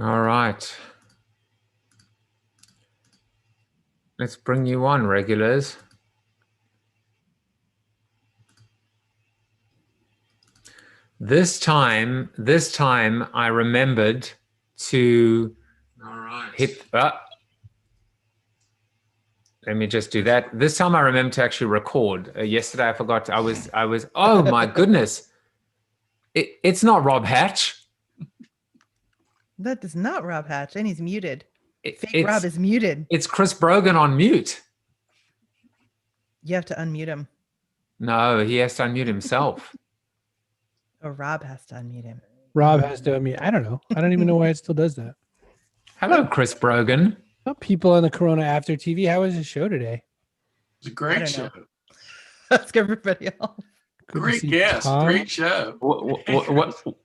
All right. Let's bring you on, regulars. This time I remembered to hit. Let me just do that. This time I remember to actually record. Yesterday I forgot. I was. Oh my goodness! It's not Rob Hatch. That is not Rob Hatch, and he's muted. Fake Rob is muted. It's Chris Brogan on mute. You have to unmute him. No, he has to unmute himself. Or Rob has to unmute him. Rob has to unmute. I don't know. I don't even know why it still does that. Hello, Chris Brogan. People on the Corona After TV. How was the show today? It's a great show. Ask everybody else. Great guest. Great show.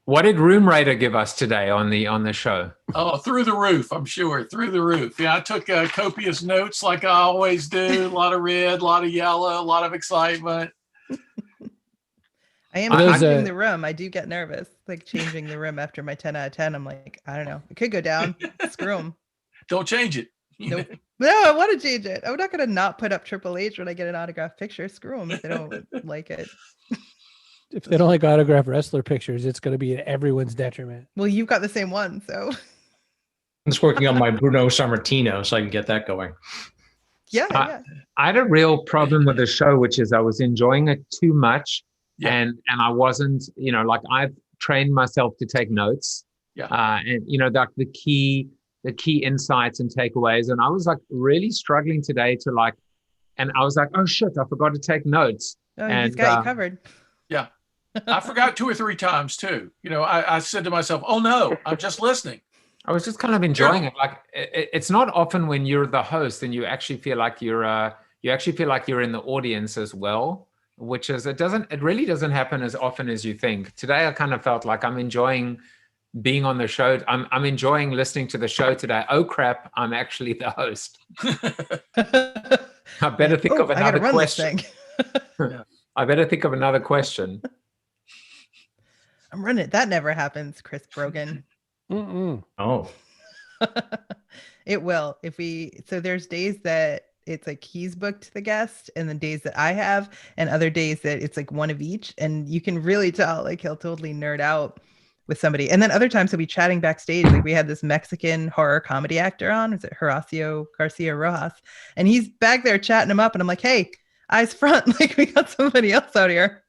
What did Room Raider give us today on the show? Oh, through the roof, I'm sure. Through the roof. Yeah, I took copious notes like I always do. A lot of red, a lot of yellow, a lot of excitement. I am changing the room. I do get nervous, like changing the room after my 10 out of 10. I'm like, I don't know. It could go down. Screw them. Don't change it. Nope. No, I want to change it. I'm not going to not put up Triple H when I get an autograph picture. Screw them if they don't like it. If they don't like autograph wrestler pictures, it's going to be at everyone's detriment. Well, you've got the same one, so. I'm just working on my Bruno Sammartino so I can get that going. Yeah, I had a real problem with the show, which is I was enjoying it too much. Yeah. And I wasn't, like I've trained myself to take notes. Yeah. And like the key insights and takeaways. And I was like really struggling today to and I was like, oh shit, I forgot to take notes. Oh, he's got you covered. Yeah. I forgot 2 or 3 times too. I said to myself, oh no, I'm just listening. I was just kind of enjoying it. Like it's not often when you're the host and you actually feel like you're in the audience as well. Which is, it really doesn't happen as often as you think. Today, I kind of felt like I'm enjoying being on the show. I'm enjoying listening to the show today. Oh crap, I'm actually the host. I better think of another question. I better think of another question. I'm running it. That never happens, Chris Brogan. Oh. It will. So there's days that it's like he's booked the guest and the days that I have and other days that it's like one of each. And you can really tell, like he'll totally nerd out with somebody. And then other times he'll be chatting backstage. Like we had this Mexican horror comedy actor on, is it Horacio Garcia Rojas? And he's back there chatting him up. And I'm like, hey, eyes front. Like we got somebody else out here.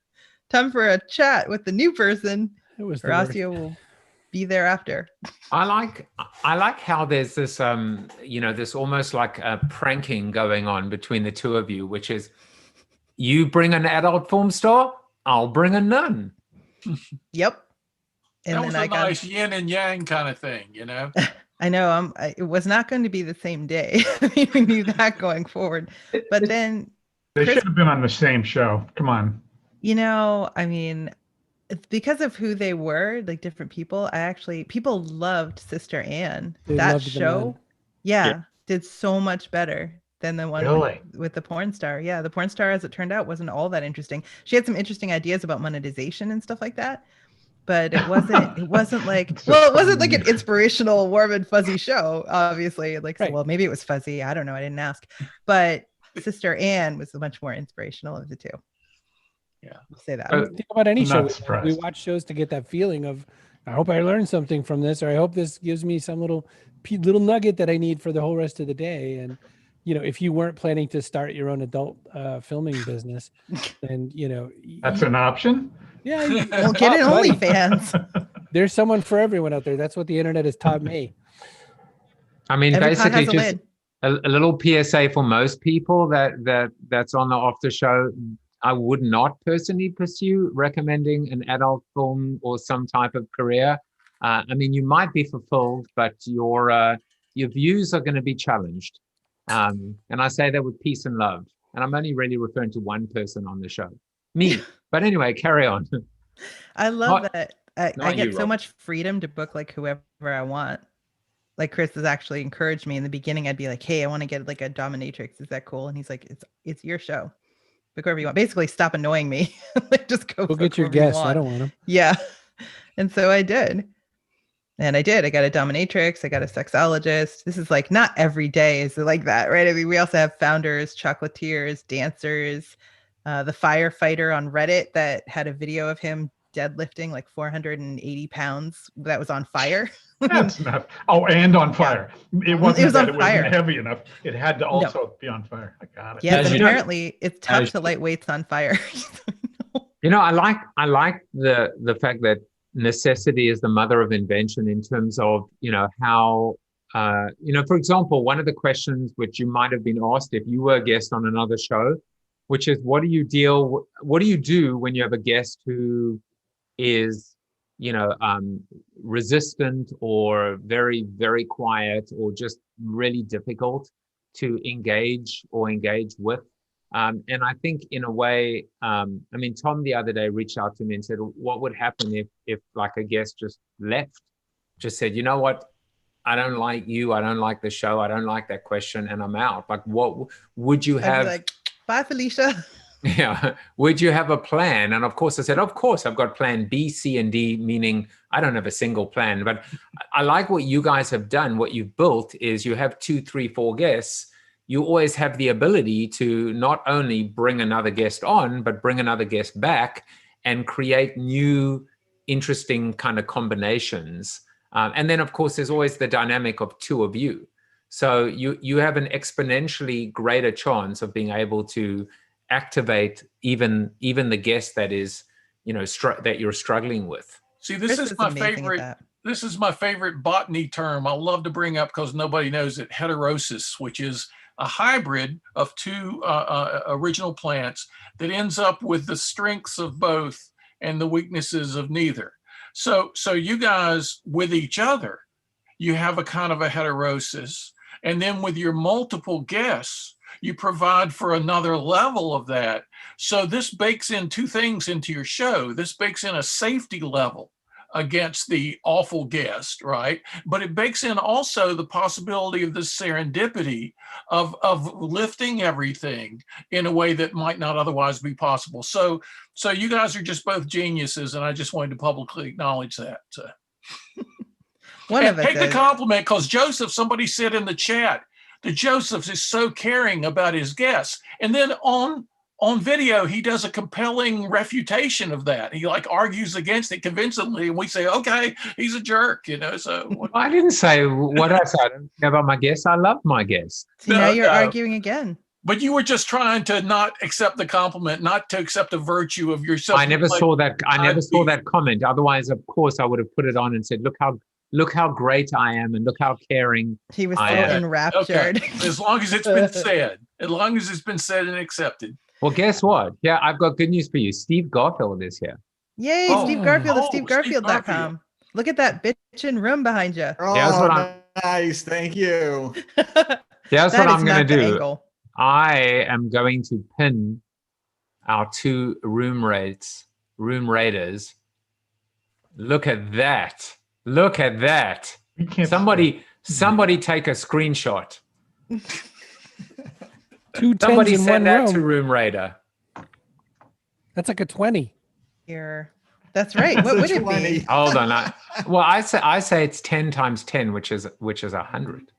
Time for a chat with the new person. Horacio will be there after. I like how there's this this almost like a pranking going on between the two of you, which is you bring an adult film star, I'll bring a nun. Yep. And that was a nice yin and yang kind of thing, I know. It was not going to be the same day. We knew that going forward. But then they should have been on the same show. Come on. I mean, because of who they were, like different people, people loved Sister Anne. That show, did so much better than the one with the porn star. Yeah, the porn star, as it turned out, wasn't all that interesting. She had some interesting ideas about monetization and stuff like that, but it wasn't like, well, it wasn't like an inspirational, warm and fuzzy show, obviously. Like, right. Well, maybe it was fuzzy. I don't know. I didn't ask. But Sister Anne was much more inspirational of the two. Yeah, I'll say that. Think about any show. We watch shows to get that feeling of, I hope I learned something from this, or I hope this gives me some little nugget that I need for the whole rest of the day. And if you weren't planning to start your own adult filming business, then that's an option. Yeah, we'll get it OnlyFans. There's someone for everyone out there. That's what the internet has taught me. I mean, basically, just a little PSA for most people that's on the Off the Show. I would not personally pursue recommending an adult film or some type of career. I mean, you might be fulfilled, but your views are going to be challenged. And I say that with peace and love. And I'm only really referring to one person on the show, me. But anyway, carry on. I love that. I get so much freedom to book like whoever I want. Like Chris has actually encouraged me in the beginning. I'd be like, hey, I want to get like a dominatrix. Is that cool? And he's like, it's your show. Book wherever you want. Basically, stop annoying me. Like, just go get your guests. I don't want them. Yeah. And so I did. And I did. I got a dominatrix. I got a sexologist. This is like not every day is it like that, right? I mean, we also have founders, chocolatiers, dancers, the firefighter on Reddit that had a video of him deadlifting like 480 pounds that was on fire. That's not. Oh, and on fire. It wasn't was that on it fire. wasn't heavy enough. It had to also be on fire. I got it. Yes, and apparently it's tough to light weights on fire. You know, I like the fact that necessity is the mother of invention in terms of, you know, how, you know, for example, one of the questions which you might have been asked if you were a guest on another show, which is what do you do when you have a guest who is, you know, resistant or very, very quiet or just really difficult to engage with? And I think in a way, I mean, Tom the other day reached out to me and said, what would happen if like a guest just left, just said, you know what, I don't like you, I don't like the show, I don't like that question, and I'm out. Like, what would you have? I'd be like, bye, Felicia. Yeah. Would you have a plan? And of course I said, of course I've got plan B, C, and D, meaning I don't have a single plan. But I like what you guys have done. What you've built is you have 2, 3, 4 guests. You always have the ability to not only bring another guest on, but bring another guest back and create new, interesting kind of combinations. And then, of course, there's always the dynamic of 2 of you. So you have an exponentially greater chance of being able to activate even the guest that is, you know, that you're struggling with. See, this is my favorite. This is my favorite botany term. I love to bring up because nobody knows it. Heterosis, which is a hybrid of 2 original plants that ends up with the strengths of both and the weaknesses of neither. So you guys with each other, you have a kind of a heterosis. And then with your multiple guests, you provide for another level of that. So this bakes in 2 things into your show. This bakes in a safety level against the awful guest, right? But it bakes in also the possibility of the serendipity of lifting everything in a way that might not otherwise be possible. So you guys are just both geniuses, and I just wanted to publicly acknowledge that. One of us take the compliment, because Joseph, somebody said in the chat that Joseph is so caring about his guests. And then on video, he does a compelling refutation of that. He like argues against it convincingly, and we say, okay, he's a jerk, you know. So I didn't say what I said. I don't care about my guests. I love my guests. See, now you're arguing again. But you were just trying to not accept the compliment, not to accept the virtue of yourself. I never saw that. I never saw that comment. Otherwise, of course, I would have put it on and said, look how great I am, and look how caring he was so enraptured. Okay. As long as it's been said, and accepted. Well, guess what? Yeah, I've got good news for you. Steve Garfield is here. Yay, Steve Garfield of SteveGarfield.com. Look at that bitchin' room behind you. Oh, yeah, that's what nice. Thank you. That's what I'm going to do. Angle. I am going to pin our 2 room raiders. Look at that. Look at that. Somebody take a screenshot. 2 Somebody in send one that room. to Room Raider. That's like a 20. Here. That's right. What would it be? Hold on. I say it's 10 times 10, which is 100.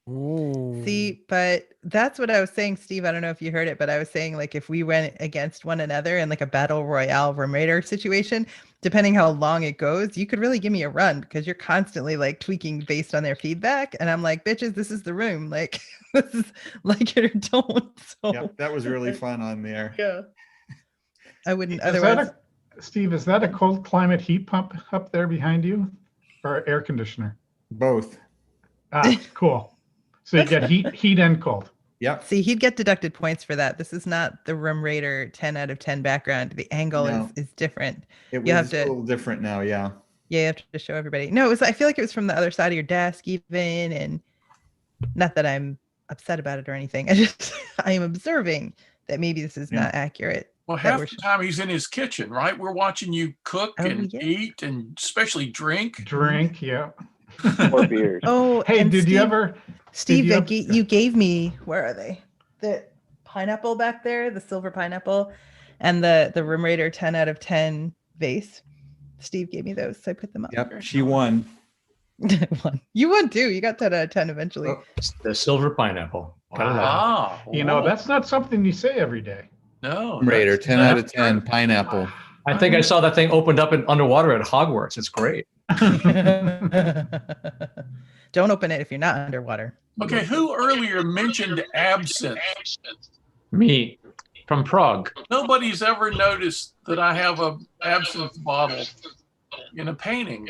Ooh. See, but that's what I was saying, Steve. I don't know if you heard it, but I was saying like if we went against one another in like a battle royale Room Raider situation, depending how long it goes, you could really give me a run because you're constantly like tweaking based on their feedback. And I'm like, bitches, this is the room. Like this is like it or don't. So Yep, that was really fun on there. Yeah. I wouldn't otherwise. Steve, is that a cold climate heat pump up there behind you or air conditioner? Both. Ah, cool. So you get heat and cold. Yep. See, he'd get deducted points for that. This is not the Room Raider 10 out of 10 background. The angle is different. It was a little different now, yeah. Yeah, you have to show everybody. No, I feel like it was from the other side of your desk even, and not that I'm upset about it or anything. I am observing that maybe this is not accurate. Well, half the time he's in his kitchen, right? We're watching you cook and eat and especially drink. Drink, yeah. Or beers. Oh, hey, did you ever? Steve, you gave me, where are they? The pineapple back there, the silver pineapple, and the Room Raider 10 out of 10 vase. Steve gave me those, so I put them up. Yep, she won. You won too. You got 10 out of 10 eventually. Oh, the silver pineapple. Wow. You know, that's not something you say every day. No. Raider, 10 out of 10, pineapple. I think I saw that thing opened up in underwater at Hogwarts. It's great. Don't open it if you're not underwater. Okay, who earlier mentioned absinthe? Me, from Prague. Nobody's ever noticed that I have a absinthe bottle in a painting.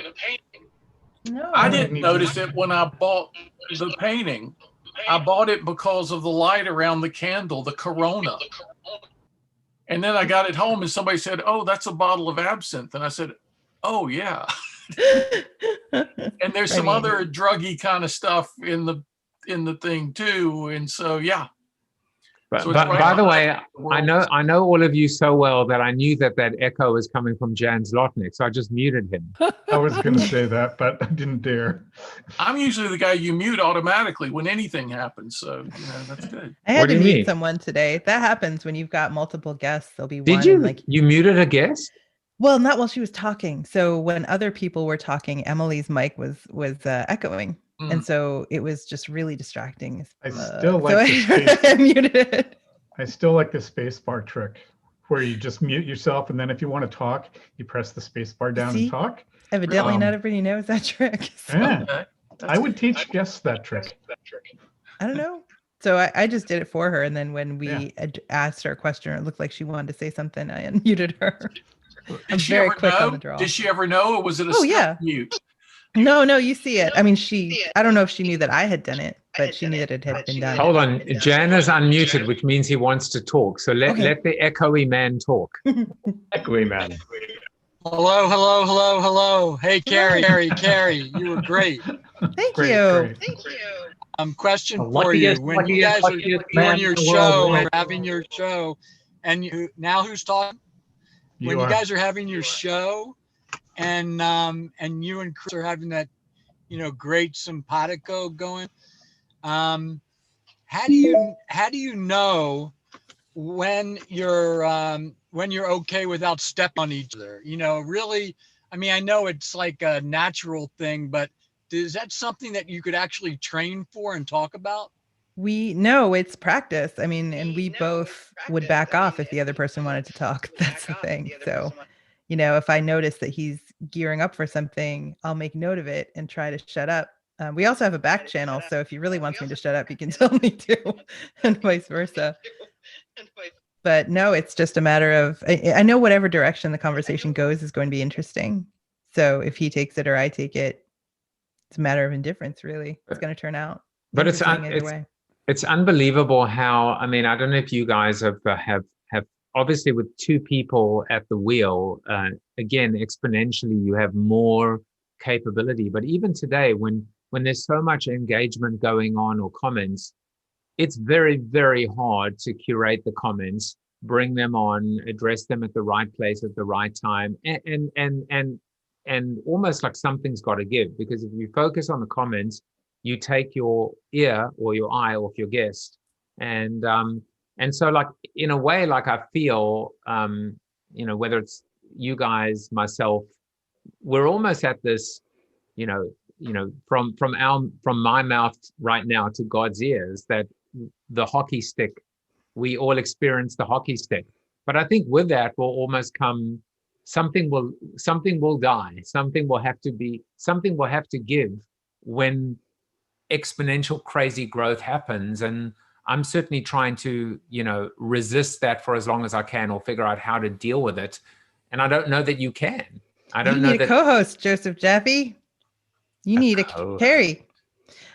No. I didn't notice it when I bought the painting. I bought it because of the light around the candle, the Corona. And then I got it home and somebody said, "Oh, that's a bottle of absinthe." And I said, "Oh, yeah." And there's some other druggy kind of stuff in the thing too. And so, yeah. But, So but right by the on way, I know all of you so well that I knew that echo was coming from Jan Zlotnick, so I just muted him. I was going to say that, but I didn't dare. I'm usually the guy you mute automatically when anything happens. So, that's good. I had to mute someone today. That happens when you've got multiple guests. There'll be one. Did you? Like, you muted a guest? Well, not while she was talking. So when other people were talking, Emily's mic was echoing. And so it was just really distracting. I still like I muted it. I still like the space bar trick where you just mute yourself. And then if you want to talk, you press the space bar down and talk. Evidently not everybody knows that trick. So. Yeah, I would teach guests that trick. I don't know. So I just did it for her. And then when we asked her a question, it looked like she wanted to say something. I unmuted her. I'm very quick on the draw. Did she ever know, or was it a mute? No, you see it. I mean, I don't know if she knew that I had done it, but she knew that it had been done. Hold on. Jan is unmuted, which means he wants to talk. So let the echoey man talk. Echoey man. Hello. Hey, Carrie, you were great. Thank you. Question for you. When you guys are doing your show or having your show, and who's talking? When you guys are having your show, and you and Chris are having that, great simpatico going. How do you know when you're okay without stepping on each other? Really, I mean, I know it's like a natural thing, but is that something that you could actually train for and talk about? We know it's practice. I mean, and we both would back off if the other person wanted to talk. That's the thing. So, if I notice that he's gearing up for something, I'll make note of it and try to shut up. We also have a back channel. So if he really wants me to shut up, he can tell me to, and vice versa. But no, it's just a matter of, I know whatever direction the conversation goes is going to be interesting. So if he takes it or I take it, it's a matter of indifference, really. It's going to turn out. But it's unbelievable how, I mean, I don't know if you guys have obviously with two people at the wheel, again, exponentially, you have more capability. But even today, when there's so much engagement going on or comments, it's very, very hard to curate the comments, bring them on, address them at the right place at the right time, and almost like something's got to give. Because if you focus on the comments, you take your ear or your eye off your guest, and so, like, in a way, like, I feel, whether it's you guys, myself, we're almost at this, from my mouth right now to God's ears, that the hockey stick, we all experience the hockey stick. But I think with that will almost come, something will die, something will have to give when exponential crazy growth happens. And I'm certainly trying to, resist that for as long as I can, or figure out how to deal with it. And I don't know that you can. I don't know that. You need a co-host, Joseph Jaffe. You need a Carrie.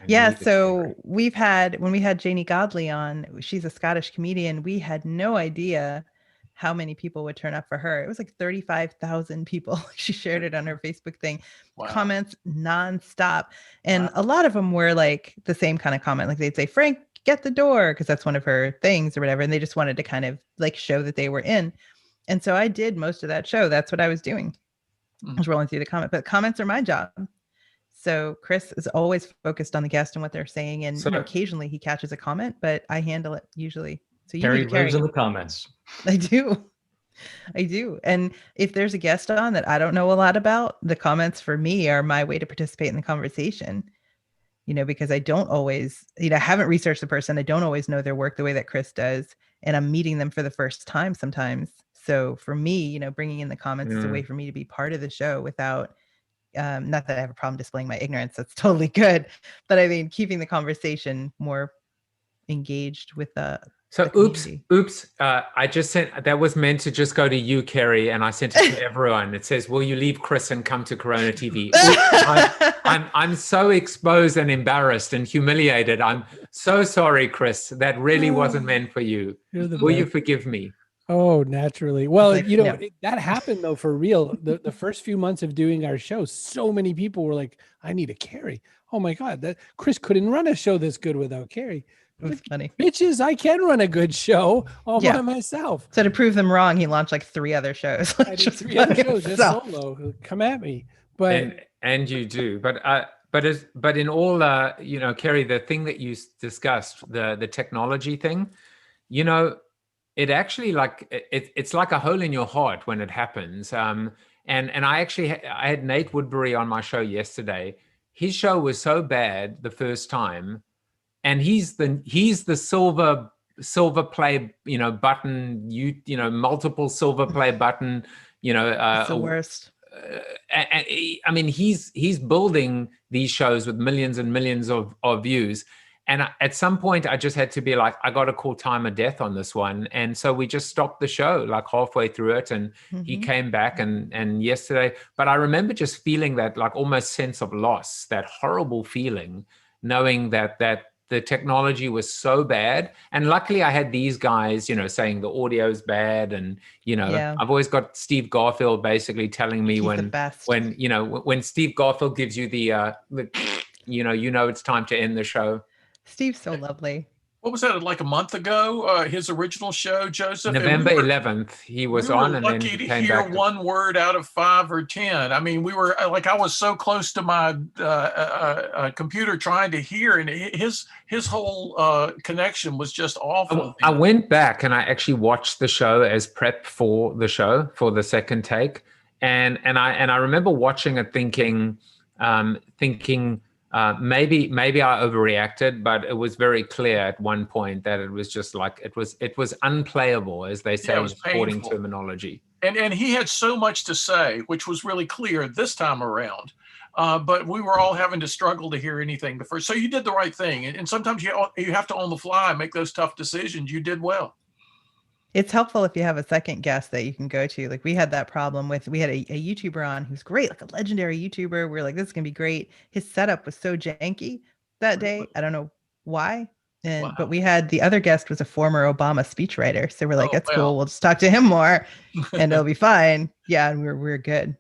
Yeah. So when we had Janie Godley on, she's a Scottish comedian. We had no idea how many people would turn up for her. It was like 35,000 people. She shared it on her Facebook thing. Wow. Comments nonstop. And a lot of them were like the same kind of comment. Like they'd say, "Frank, get the door," because that's one of her things or whatever. And they just wanted to kind of like show that they were in. And so I did most of that show. That's what I was doing. I was rolling through the comment, but comments are my job. So Chris is always focused on the guest and what they're saying. And occasionally he catches a comment, but I handle it usually. So Carrie lives in the comments. I do. I do. And if there's a guest on that I don't know a lot about, the comments for me are my way to participate in the conversation. Because I don't always, I haven't researched the person. I don't always know their work the way that Chris does. And I'm meeting them for the first time sometimes. So for me, bringing in the comments is a way for me to be part of the show without, not that I have a problem displaying my ignorance. That's totally good. But I mean, keeping the conversation more engaged with the oops. I just sent, that was meant to just go to you, Kerry, and I sent it to everyone. It says, will you leave Chris and come to CoronaTV? I'm so exposed and embarrassed and humiliated. I'm so sorry, Chris. That really wasn't meant for you. Will you forgive me? Oh, naturally. Well, that happened though, for real. The first few months of doing our show, so many people were like, I need a Kerry. Oh my God, that Chris couldn't run a show this good without Kerry. It was funny. Bitches, I can run a good show all by myself. So to prove them wrong, he launched like 3 other shows. I did 3 other shows just solo. Come at me. But and you do. But in all Kerry, the thing that you discussed, the technology thing, it actually it's like a hole in your heart when it happens. And I had Nate Woodbury on my show yesterday. His show was so bad the first time. And he's the silver play, button, multiple silver play button, it's the worst. I mean, he's building these shows with millions and millions of views. And at some point I just had to be like, I got to call time of death on this one. And so we just stopped the show like halfway through it. And he came back and yesterday, but I remember just feeling that like almost sense of loss, that horrible feeling, knowing that the technology was so bad. And luckily I had these guys, saying the audio's bad. And, I've always got Steve Garfield basically telling me when Steve Garfield gives you the it's time to end the show. Steve's so lovely. What was that, like a month ago? His original show, Joseph? November 11th, he was on, and then he came back. Lucky to hear 1 word out of 5 or 10. I mean, we were like, I was so close to my computer trying to hear, and his whole connection was just awful. I went back and I actually watched the show as prep for the show, for the second take, and I remember watching it thinking. Maybe I overreacted, but it was very clear at one point that it was just like it was unplayable, as they say in sporting terminology. And he had so much to say, which was really clear this time around. But we were all having to struggle to hear anything before. So you did the right thing. And sometimes you have to on the fly make those tough decisions. You did well. It's helpful if you have a second guest that you can go to. Like we had that problem we had a YouTuber on who's great, like a legendary YouTuber. We're like, this is going to be great. His setup was so janky that day. I don't know why. But we had the other guest was a former Obama speechwriter. So we're like, that's cool. We'll just talk to him more and it'll be fine. Yeah. And we're good.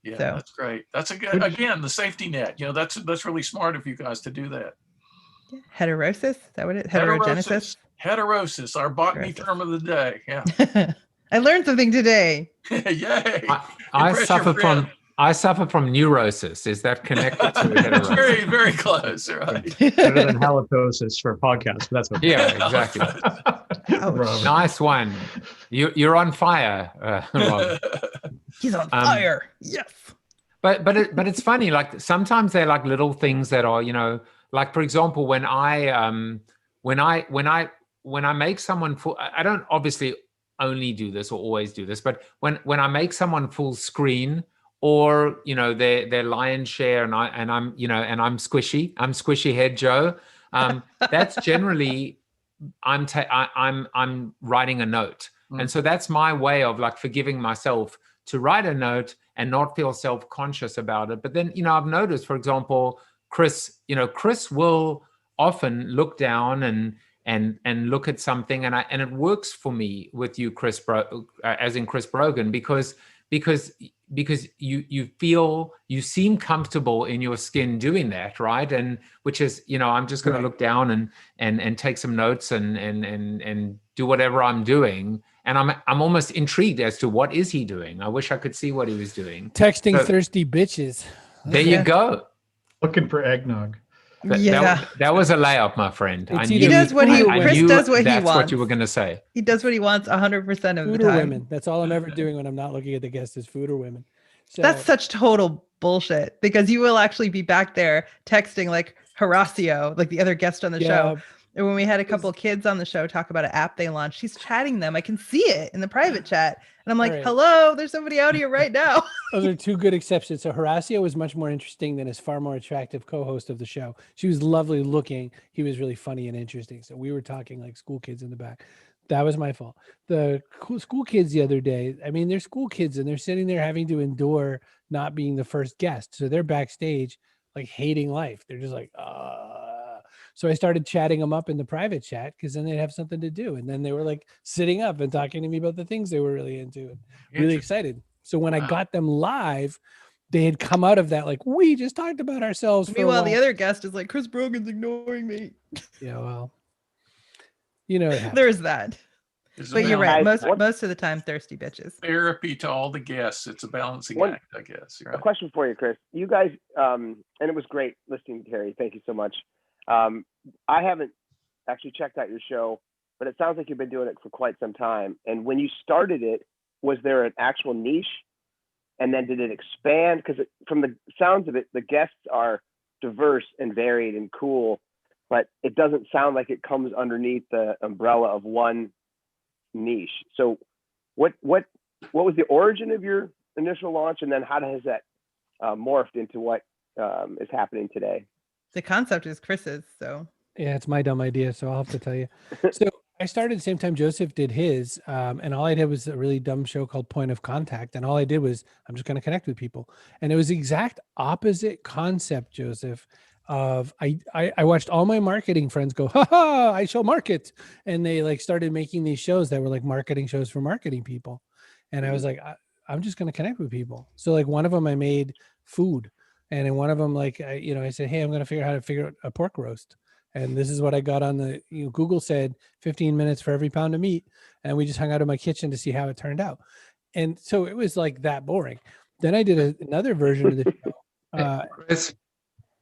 Yeah, so that's great. That's again, the safety net. That's really smart of you guys to do that. Yeah. Heterosis? Is that what it is? Heterogenesis? Heterosis, our botany term of the day. Yeah. I learned something today. Yay. I suffer from neurosis. Is that connected to heterosis? Very, very close. Right. Better than halitosis for a podcast. That's what. Yeah, exactly. Nice one. You're on fire, Rob. He's on fire. Yes. But it's funny. Like sometimes they're like little things that are, like for example, when I make someone full, I don't obviously only do this or always do this, but when I make someone full screen or their lion's share and I'm squishy head Joe, that's generally I'm writing a note. And so that's my way of like forgiving myself to write a note and not feel self-conscious about it. But then I've noticed, for example, Chris will often look down and look at something, and it works for me with you, Chris Brogan, because you seem comfortable in your skin doing that, right? And which is I'm just going to look down and take some notes and do whatever I'm doing, and I'm almost intrigued as to what is he doing. I wish I could see what he was doing. Texting thirsty bitches. There you go. Looking for eggnog. That was a layup, my friend. He does what Chris does what he wants. That's what you were going to say. He does what he wants 100% of the time. Food or women. That's all I'm ever doing when I'm not looking at the guests is food or women. So, that's such total bullshit, because you will actually be back there texting like Horacio, like the other guest on the show. And when we had a couple of kids on the show talk about an app they launched, she's chatting them. I can see it in the private chat. And I'm like, hello, there's somebody out here right now. Those are two good exceptions. So Horacio was much more interesting than his far more attractive co-host of the show. She was lovely looking. He was really funny and interesting. So we were talking like school kids in the back. That was my fault. The school kids the other day, I mean, they're school kids and they're sitting there having to endure not being the first guest. So they're backstage like hating life. They're just like, So I started chatting them up in the private chat because then they'd have something to do. And then they were like sitting up and talking to me about the things they were really into and really excited. So when I got them live, they had come out of that like, we just talked about ourselves. Meanwhile, the other guest is like, Chris Brogan's ignoring me. Yeah, well, you know, there's that. But you're right. Most of the time, thirsty bitches. Therapy to all the guests. It's a balancing act, I guess. Right? A question for you, Chris. You guys, and it was great listening to Terry. Thank you so much. I haven't actually checked out your show, but it sounds like you've been doing it for quite some time. And when you started it, was there an actual niche? And then did it expand? Because from the sounds of it, the guests are diverse and varied and cool, but it doesn't sound like it comes underneath the umbrella of one niche. So what was the origin of your initial launch? And then how has that morphed into what is happening today? The concept is Chris's, so. Yeah, it's my dumb idea, so I'll have to tell you. So I started the same time Joseph did his, and all I did was a really dumb show called Point of Contact, and all I did was, I'm just going to connect with people. And it was the exact opposite concept, Joseph, of I watched all my marketing friends go, ha, I shall market. And they like started making these shows that were like marketing shows for marketing people. And I was like, I'm just going to connect with people. So like one of them, I made food. And in one of them, like, I said, hey, I'm going to figure out how to figure out a pork roast. And this is what I got on the, Google said 15 minutes for every pound of meat. And we just hung out in my kitchen to see how it turned out. And so it was like that boring. Then I did another version of the show.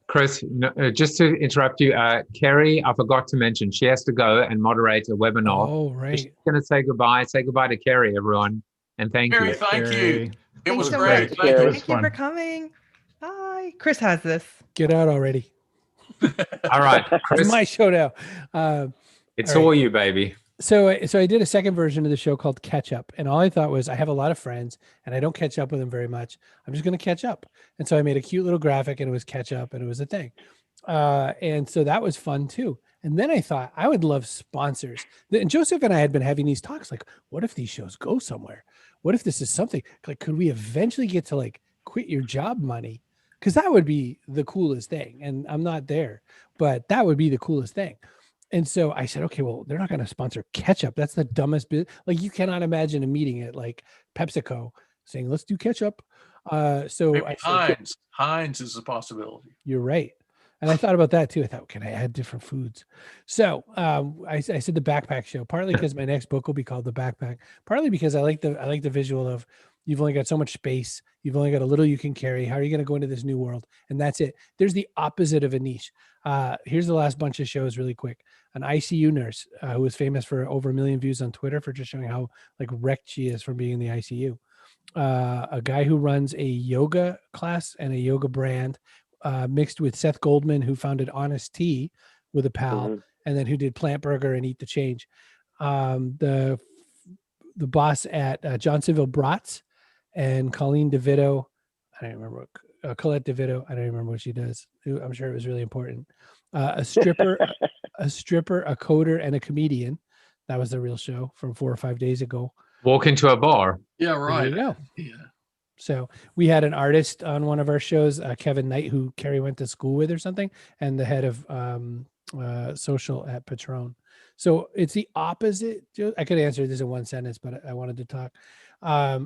Chris, just to interrupt you, Kerry, I forgot to mention, she has to go and moderate a webinar. Oh, right. She's going to say goodbye. Say goodbye to Kerry, everyone. And thank Kerry, you. Thank you. It was so great. Thank you for coming. Bye. Chris has this. Get out already. All right, Chris. It's my show now. It's all you, baby. So I did a second version of the show called Catch Up. And all I thought was, I have a lot of friends and I don't catch up with them very much. I'm just going to catch up. And so I made a cute little graphic and it was catch up and it was a thing. And so that was fun too. And then I thought I would love sponsors. And Joseph and I had been having these talks like, what if these shows go somewhere? What if this is something like, could we eventually get to like quit your job money? Because that would be the coolest thing. And I'm not there, but that would be the coolest thing. And so I said, okay, well, they're not going to sponsor ketchup. That's the dumbest bit. Like you cannot imagine a meeting at like PepsiCo saying, let's do ketchup. So maybe I said, Heinz is a possibility. You're right. And I thought about that too. I thought, can I add different foods? So I said the backpack show, partly because my next book will be called The Backpack, partly because I like the visual of you've only got so much space. You've only got a little you can carry. How are you going to go into this new world? And that's it. There's the opposite of a niche. Here's the last bunch of shows really quick. An ICU nurse who was famous for over 1 million views on Twitter for just showing how like wrecked she is from being in the ICU. A guy who runs a yoga class and a yoga brand mixed with Seth Goldman, who founded Honest Tea with a pal, and then who did Plant Burger and Eat the Change. The boss at Johnsonville Brats and Colleen DeVito, I don't remember what, Colette DeVito, I don't remember what she does. I'm sure it was really important. A stripper, a coder, and a comedian. That was the real show from 4 or 5 days ago. Walk into a bar. Yeah, right. There you go. Yeah. So we had an artist on one of our shows, Kevin Knight, who Carrie went to school with or something, and the head of social at Patron. So it's the opposite. I could answer this in one sentence, but I wanted to talk.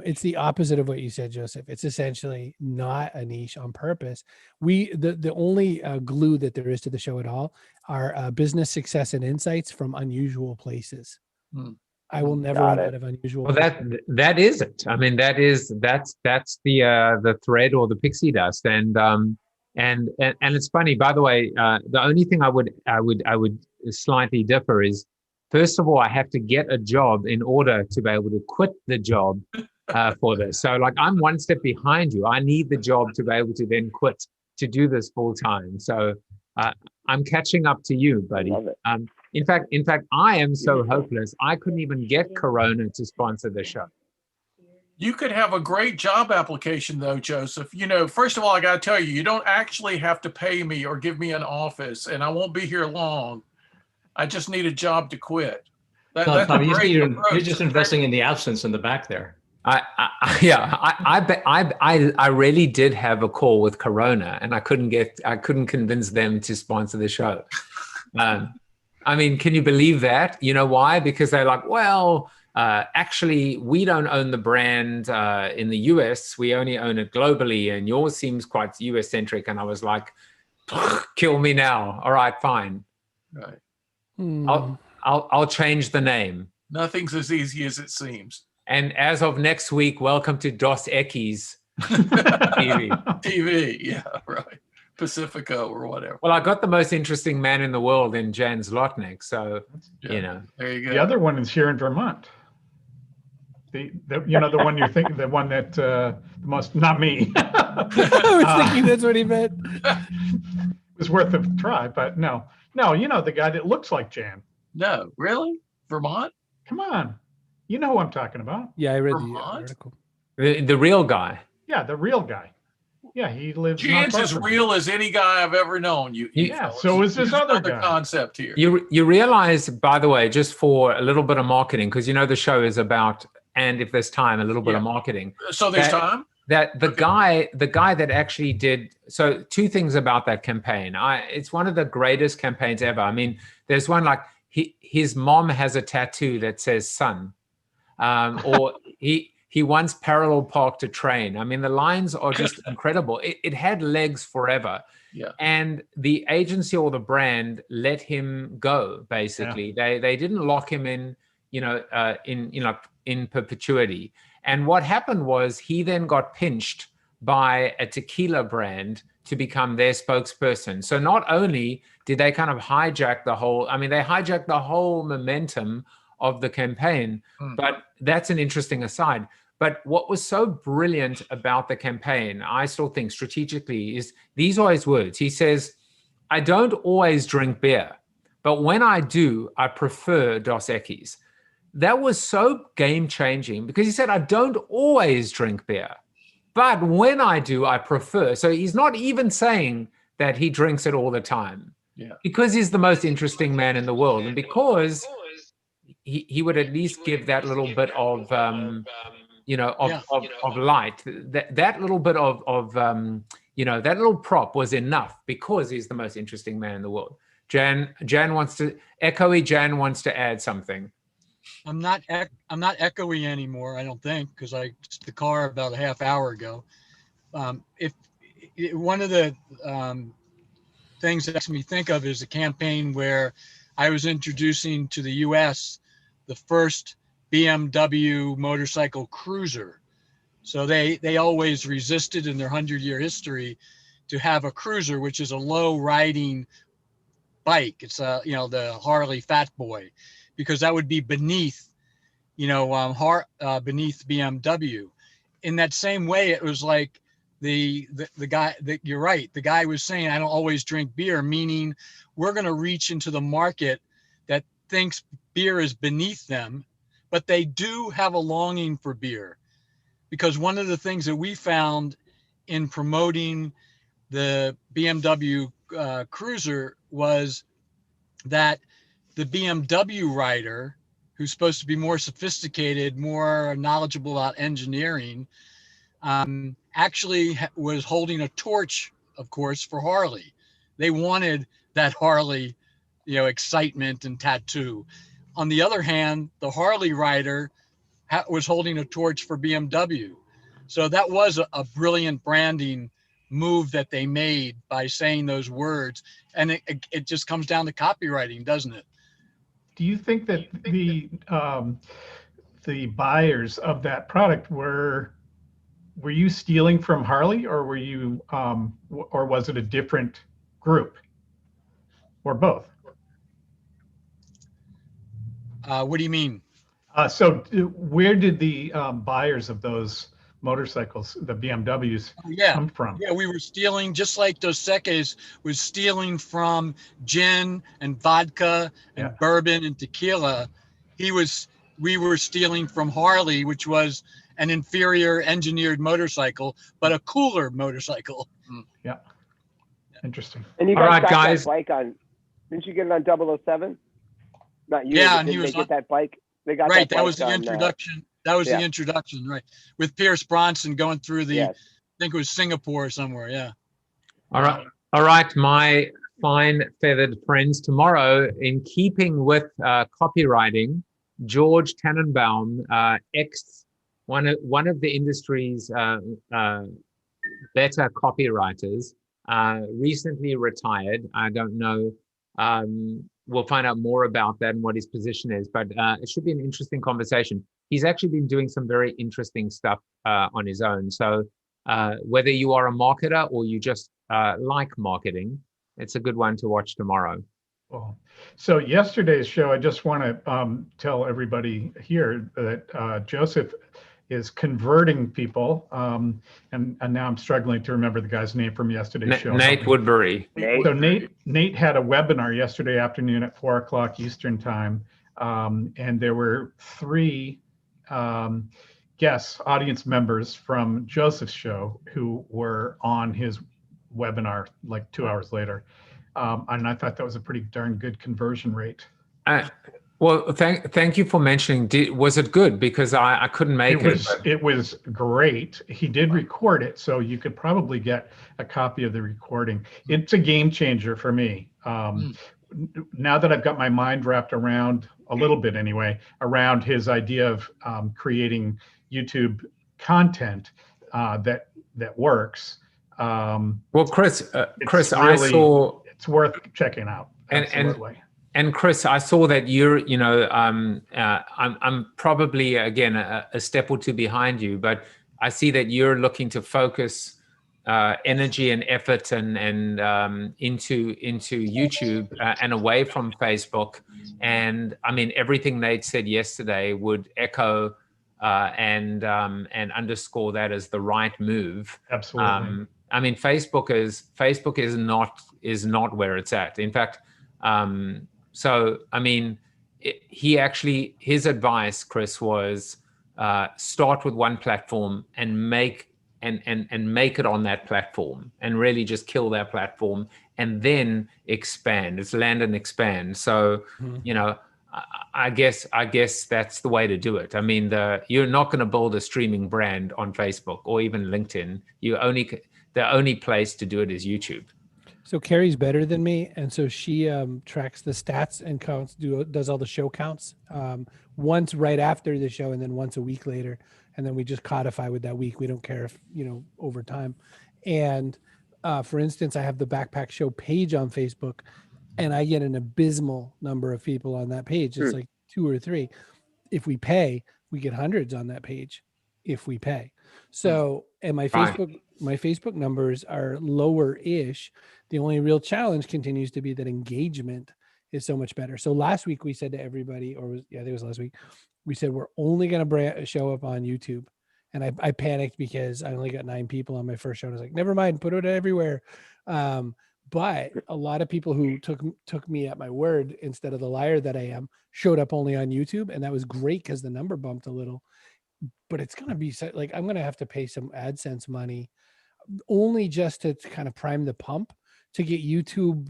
It's the opposite of what you said, Joseph. It's essentially not a niche on purpose. The only glue that there is to the show at all are business success and insights from unusual places. I will never run out of unusual. Well, that is it. I mean, that's the thread or the pixie dust. And And it's funny, by the way, the only thing I would slightly differ is, first of all, I have to get a job in order to be able to quit the job for this. So like, I'm one step behind you. I need the job to be able to then quit to do this full time. So I'm catching up to you, buddy. In fact, I am so hopeless. I couldn't even get Corona to sponsor the show. You could have a great job application though, Joseph. You know, first of all, I got to tell you, you don't actually have to pay me or give me an office, and I won't be here long. I just need a job to quit. That's Tom, you're just investing in the absence in the back there. I really did have a call with Corona, and I couldn't convince them to sponsor the show. I mean, can you believe that? You know why? Because they're like, well, actually, we don't own the brand in the US. We only own it globally, and yours seems quite US centric. And I was like, kill me now. All right, fine. Right. I'll change the name. Nothing's as easy as it seems. And as of next week, welcome to Dos Equis TV. TV, yeah, right. Pacifico or whatever. Well, I got the most interesting man in the world in Jan Zlotnick, so you know. There you go. The other one is here in Vermont. The one you're thinking, the one that the most, not me. I was thinking that's what he meant. It was worth a try, but no, the guy that looks like Jan. No, really? Vermont? Come on. You know who I'm talking about. Yeah, I read Vermont? the article. The real guy. Yeah, the real guy. Yeah, he lives. Jan's as real as any guy I've ever known. So is this other guy. Concept here. You realize, by the way, just for a little bit of marketing, because you know the show is about, and if there's time, a little bit of marketing. So there's time? That the guy that actually did, so two things about that campaign. It's one of the greatest campaigns ever. I mean, there's one like his mom has a tattoo that says son, or he once parallel parked a train. I mean, the lines are just incredible. It had legs forever. Yeah. And the agency or the brand let him go, basically. Yeah. They didn't lock him in, in perpetuity. And what happened was he then got pinched by a tequila brand to become their spokesperson. So not only did they kind of hijack the whole, they hijacked the whole momentum of the campaign, but that's an interesting aside. But what was so brilliant about the campaign, I still think strategically, is these are his words. He says, I don't always drink beer, but when I do, I prefer Dos Equis. That was so game-changing because he said, I don't always drink beer, but when I do, I prefer. So he's not even saying that he drinks it all the time, because he's the most interesting man in the world. And because he would at least give that little bit of, of light, that little bit of that little prop was enough because he's the most interesting man in the world. Jan wants to add something. I'm not echoey anymore, I don't think, because I took the car about a half hour ago. One of the things that makes me think of is a campaign where I was introducing to the U.S. the first BMW motorcycle cruiser. So they always resisted in their 100-year history to have a cruiser, which is a low riding bike. It's the Harley Fat Boy, because that would be beneath, beneath BMW. In that same way, it was like the guy that you're right. The guy was saying, I don't always drink beer, meaning we're going to reach into the market that thinks beer is beneath them, but they do have a longing for beer. Because one of the things that we found in promoting the BMW Cruiser was that the BMW rider, who's supposed to be more sophisticated, more knowledgeable about engineering, actually was holding a torch, of course, for Harley. They wanted that Harley, excitement and tattoo. On the other hand, the Harley rider was holding a torch for BMW. So that was a brilliant branding move that they made by saying those words. And it just comes down to copywriting, doesn't it? Do you think that the buyers of that product were were you stealing from Harley, or were you, or was it a different group, or both? What do you mean? So where did the buyers of those motorcycles, the BMWs, come from? Yeah, we were stealing, just like Dos Equis was stealing from gin and vodka and bourbon and tequila. We were stealing from Harley, which was an inferior engineered motorcycle, but a cooler motorcycle. Yeah. Interesting. And you guys got that bike on, didn't you get it on 007? Not you, yeah, and didn't they get that bike? They got right, that was the introduction. That was the introduction, right? With Pierce Bronson going through the, I think it was Singapore or somewhere, yeah. All right, my fine feathered friends. Tomorrow, in keeping with copywriting, George Tannenbaum, one of the industry's better copywriters, recently retired. I don't know. We'll find out more about that and what his position is, but it should be an interesting conversation. He's actually been doing some very interesting stuff on his own. So whether you are a marketer or you just like marketing, it's a good one to watch tomorrow. Well, so yesterday's show, I just want to tell everybody here that Joseph is converting people, and now I'm struggling to remember the guy's name from yesterday's show. Nate Woodbury. So Nate had a webinar yesterday afternoon at 4 o'clock Eastern time, and there were 3 guests, audience members from Joseph's show who were on his webinar like 2 hours later. And I thought that was a pretty darn good conversion rate. Well, thank you for mentioning. Was it good? Because I couldn't make it. It was great. He did record it, so you could probably get a copy of the recording. It's a game changer for me. Now that I've got my mind wrapped around, a little bit anyway, around his idea of creating YouTube content that works. Well, Chris, it's worth checking out. Absolutely. And Chris, I saw that you're, I'm probably, again, a step or two behind you, but I see that you're looking to focus energy and effort and into YouTube and away from Facebook. And I mean, everything Nate said yesterday would echo and underscore that as the right move. Absolutely. I mean, Facebook is not where it's at. In fact, so, I mean, his advice, Chris, was start with one platform and make it on that platform and really just kill that platform and then expand. It's land and expand. So, I guess that's the way to do it. I mean, you're not going to build a streaming brand on Facebook or even LinkedIn. The only place to do it is YouTube. So Carrie's better than me, and so she tracks the stats and does all the show counts once right after the show, and then once a week later, and then we just codify with that week. We don't care if over time. And for instance, I have the Backpack Show page on Facebook, and I get an abysmal number of people on that page. It's like 2 or 3. If we pay, we get hundreds on that page. If we pay, so and my Facebook numbers are lower-ish. The only real challenge continues to be that engagement is so much better. So last week we said to everybody, I think it was last week, we said we're only going to show up on YouTube. And I panicked because I only got 9 people on my first show. And I was like, never mind, put it everywhere. But a lot of people who took me at my word instead of the liar that I am showed up only on YouTube. And that was great because the number bumped a little. But it's going to be like, I'm going to have to pay some AdSense money only just to kind of prime the pump to get YouTube,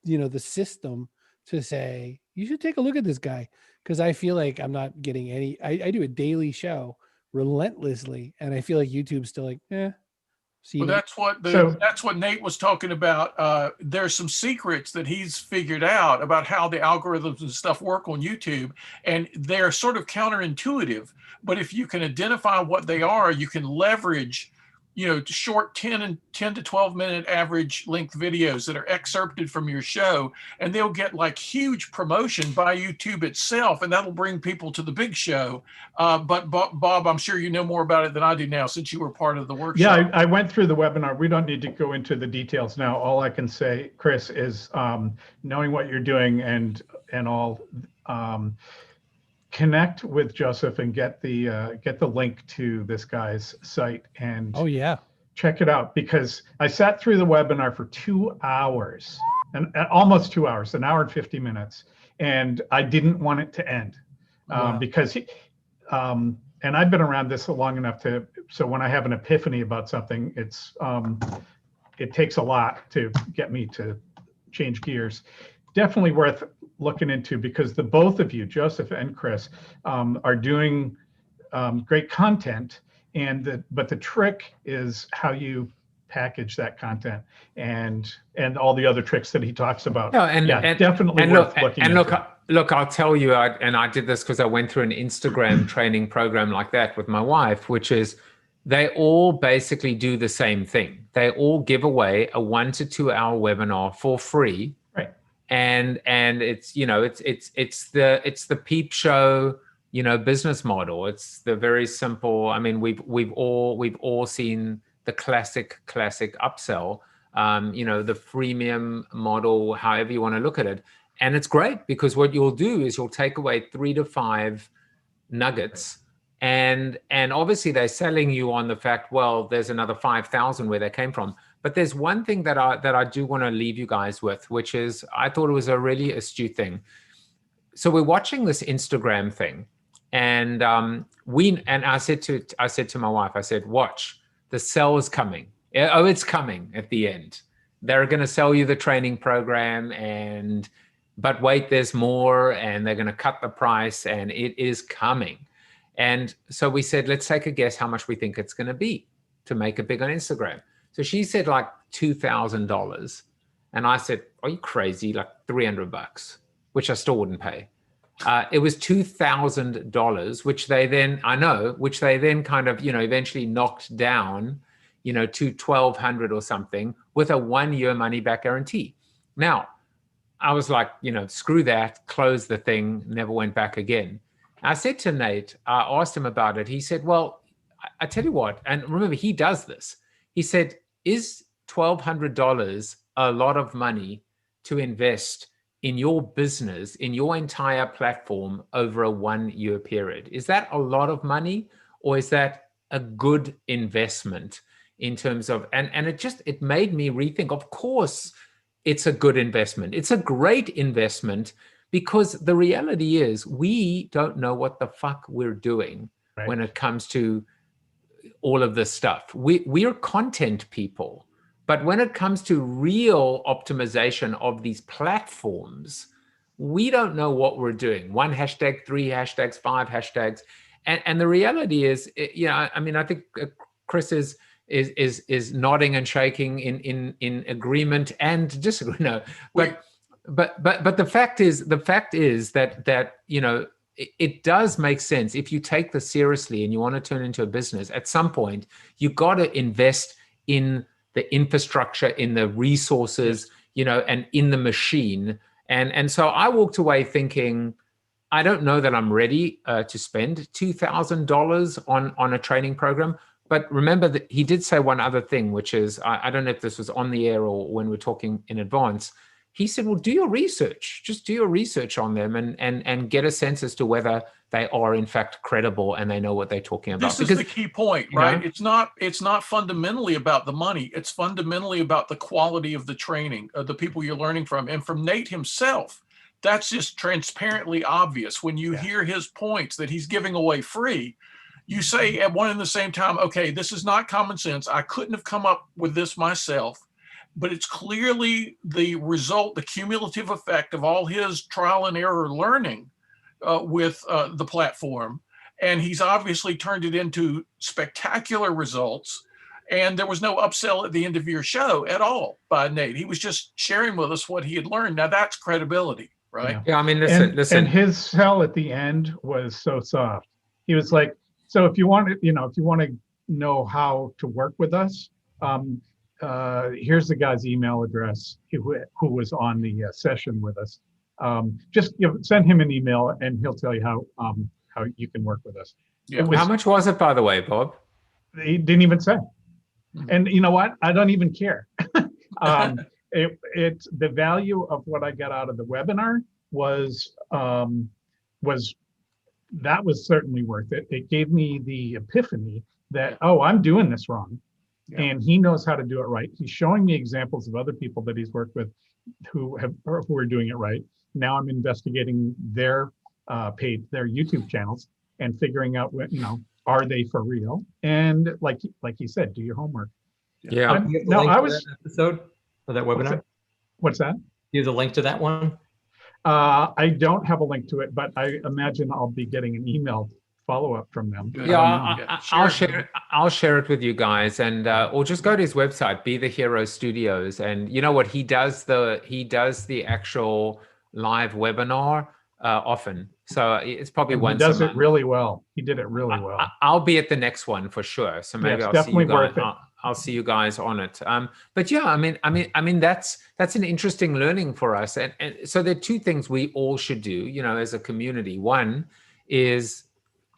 the system to say, you should take a look at this guy. Because I feel like I'm not getting any, I do a daily show relentlessly. And I feel like YouTube's still like, Well, that's what Nate was talking about. There's some secrets that he's figured out about how the algorithms and stuff work on YouTube, and they're sort of counterintuitive. But if you can identify what they are, you can leverage short 10 to 12 minute average length videos that are excerpted from your show, and they'll get like huge promotion by YouTube itself, and that'll bring people to the big show. But Bob, I'm sure you know more about it than I do now, since you were part of the workshop. Yeah, I went through the webinar. We don't need to go into the details now. All I can say, Chris, is knowing what you're doing and all, connect with Joseph and get the link to this guy's site and check it out, because I sat through the webinar for 2 hours and almost 2 hours, an hour and 50 minutes, and I didn't want it to end because and I've been around this long enough so when I have an epiphany about something, it takes a lot to get me to change gears. Definitely worth looking into, because the both of you, Joseph and Chris, are doing great content, but the trick is how you package that content and all the other tricks that he talks about. Definitely worth looking into. Look, I'll tell you, I did this because I went through an Instagram training program like that with my wife, which is they all basically do the same thing. They all give away a 1 to 2 hour webinar for free. And it's it's the peep show business model. It's the very simple. I mean, we've all seen the classic upsell. The freemium model, however you want to look at it, and it's great because what you'll do is you'll take away 3 to 5 nuggets, and obviously they're selling you on the fact, well, there's another 5,000 where they came from. But there's one thing that I do want to leave you guys with, which is I thought it was a really astute thing. So we're watching this Instagram thing, and I said to my wife, I said, watch, the sell is coming. Oh, it's coming at the end. They're going to sell you the training program, but wait, there's more, and they're going to cut the price, and it is coming. And so we said, let's take a guess how much we think it's going to be to make it big on Instagram. So she said like $2,000. And I said, are you crazy? Like $300, which I still wouldn't pay. It was $2,000, which they then kind of, eventually knocked down, to $1,200 or something with a 1-year money back guarantee. Now, I was like, screw that, close the thing, never went back again. I said to Nate, I asked him about it. He said, well, I tell you what, and remember, he does this. He said, is $1,200 a lot of money to invest in your business, in your entire platform over a 1-year period? Is that a lot of money, or is that a good investment in terms of, and it made me rethink. Of course, it's a good investment. It's a great investment, because the reality is we don't know what the fuck we're doing when it comes to all of this stuff. We're content people, but when it comes to real optimization of these platforms, we don't know what we're doing. 1 hashtag, 3 hashtags, 5 hashtags. And the reality is, I mean, I think Chris is nodding and shaking in agreement and disagree. No, but the fact is that it does make sense. If you take this seriously and you want to turn into a business, at some point you got to invest in the infrastructure, in the resources, and in the machine. And so I walked away thinking, I don't know that I'm ready to spend $2,000 on a training program. But remember that he did say one other thing, which is, I don't know if this was on the air or when we're talking in advance. He said, well, do your research. Just do your research on them and get a sense as to whether they are in fact credible and they know what they're talking about. This is the key point, right? It's not fundamentally about the money. It's fundamentally about the quality of the training, of the people you're learning from. And from Nate himself, that's just transparently obvious. When you hear his points that he's giving away free, you say at one and the same time, okay, this is not common sense. I couldn't have come up with this myself. But it's clearly the result, the cumulative effect of all his trial and error learning with the platform. And he's obviously turned it into spectacular results. And there was no upsell at the end of your show at all by Nate. He was just sharing with us what he had learned. Now that's credibility, right? Yeah, I mean, listen. And his sell at the end was so soft. He was like, so if you want to, know how to work with us, here's the guy's email address who was on the session with us. Just send him an email and he'll tell you how you can work with us. Yeah. How much was it, by the way, Bob? He didn't even say. And you know what? I don't even care. It's the value of what I got out of the webinar was certainly worth it. It gave me the epiphany that, oh, I'm doing this wrong. Yeah. And he knows how to do it right. He's showing me examples of other people that he's worked with who are doing it right. Now I'm investigating their YouTube channels and figuring out what, are they for real? And like he said, do your homework. Yeah. I was that episode or that webinar. What's that? You have the link to that one? I don't have a link to it, but I imagine I'll be getting an email follow-up from them. Yeah, I'll share it with you guys, and or just go to his website, Be the Hero Studios, and you know what he does? He does the actual live webinar often, so it's probably once a month. He does it really well. He did it really well. I'll be at the next one for sure, so maybe I'll see you guys. I'll see you guys on it. But yeah, I mean that's an interesting learning for us, and so there are two things we all should do, as a community. One is,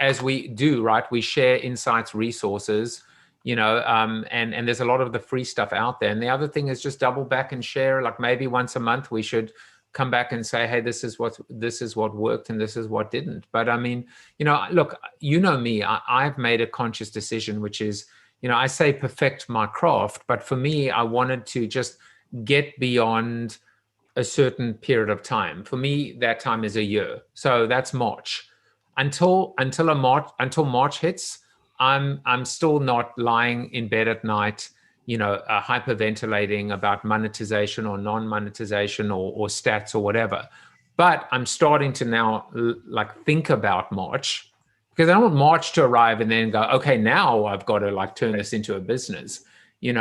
as we do, right, we share insights, resources, and there's a lot of the free stuff out there. And the other thing is just double back and share. Like maybe once a month we should come back and say, hey, this is what worked and this is what didn't. But I mean, look, me, I've made a conscious decision, which is, I say perfect my craft, but for me, I wanted to just get beyond a certain period of time. For me, that time is a year. So that's March. Until March hits, I'm still not lying in bed at night, hyperventilating about monetization or non-monetization or stats or whatever. But I'm starting to now think about March, because I don't want March to arrive and then go, okay, now I've got to turn this into a business,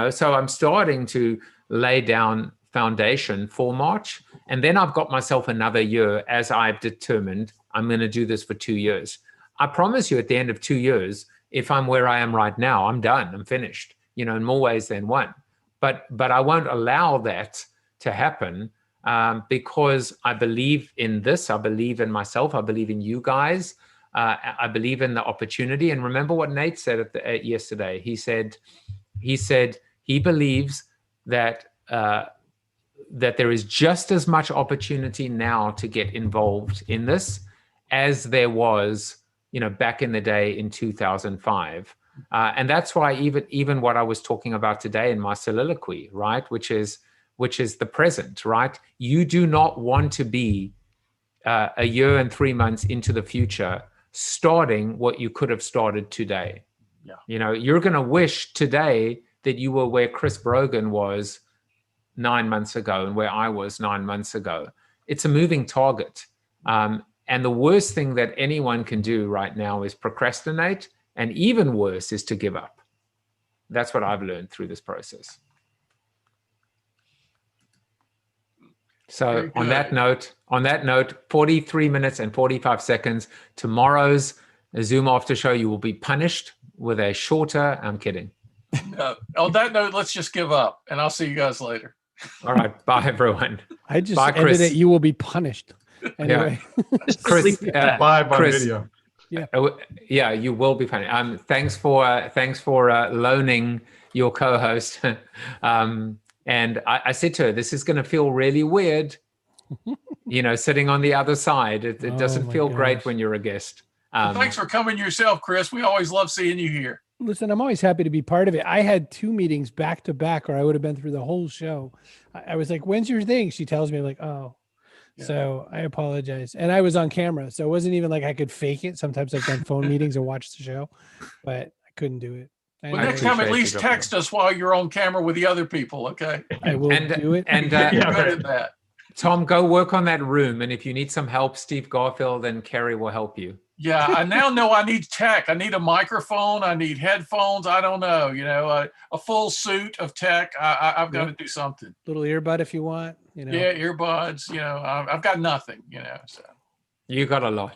So I'm starting to lay down foundation for March, and then I've got myself another year, as I've determined I'm going to do this for 2 years. I promise you, at the end of 2 years, if I'm where I am right now, I'm done, I'm finished, in more ways than one. But I won't allow that to happen because I believe in this. I believe in myself. I believe in you guys. I believe in the opportunity. And remember what Nate said yesterday. He said he believes that that there is just as much opportunity now to get involved in this as there was, back in the day in 2005. And that's why even what I was talking about today in my soliloquy, right, which is the present, right? You do not want to be a year and 3 months into the future starting what you could have started today. Yeah. You're going to wish today that you were where Chris Brogan was 9 months ago and where I was 9 months ago. It's a moving target. And the worst thing that anyone can do right now is procrastinate. And even worse is to give up. That's what I've learned through this process. So on that note, 43 minutes and 45 seconds, tomorrow's Zoom after show, you will be punished with a shorter, I'm kidding. On that note, let's just give up and I'll see you guys later. All right. Bye, everyone. I just ended it. You will be punished. Anyway. Yeah. Chris, live on video. Yeah, you will be punished. Thanks for loaning your co-host. And I said to her, this is going to feel really weird, sitting on the other side. It doesn't feel great when you're a guest. Thanks for coming yourself, Chris. We always love seeing you here. Listen, I'm always happy to be part of it. I had 2 meetings back to back, or I would have been through the whole show. I was like, when's your thing? She tells me, I'm like, oh. Yeah. So I apologize. And I was on camera, so it wasn't even like I could fake it. Sometimes I've done phone meetings and watched the show, but I couldn't do it. Well, next time, at least text us while you're on camera with the other people, okay? I will do it. And good at that. Tom, go work on that room. And if you need some help, Steve Garfield and Kerry will help you. Yeah, I now know I need tech. I need a microphone. I need headphones. I don't know, a full suit of tech. I've got to do something. Little earbud if you want. Yeah, earbuds. I've got nothing. So you got a lot.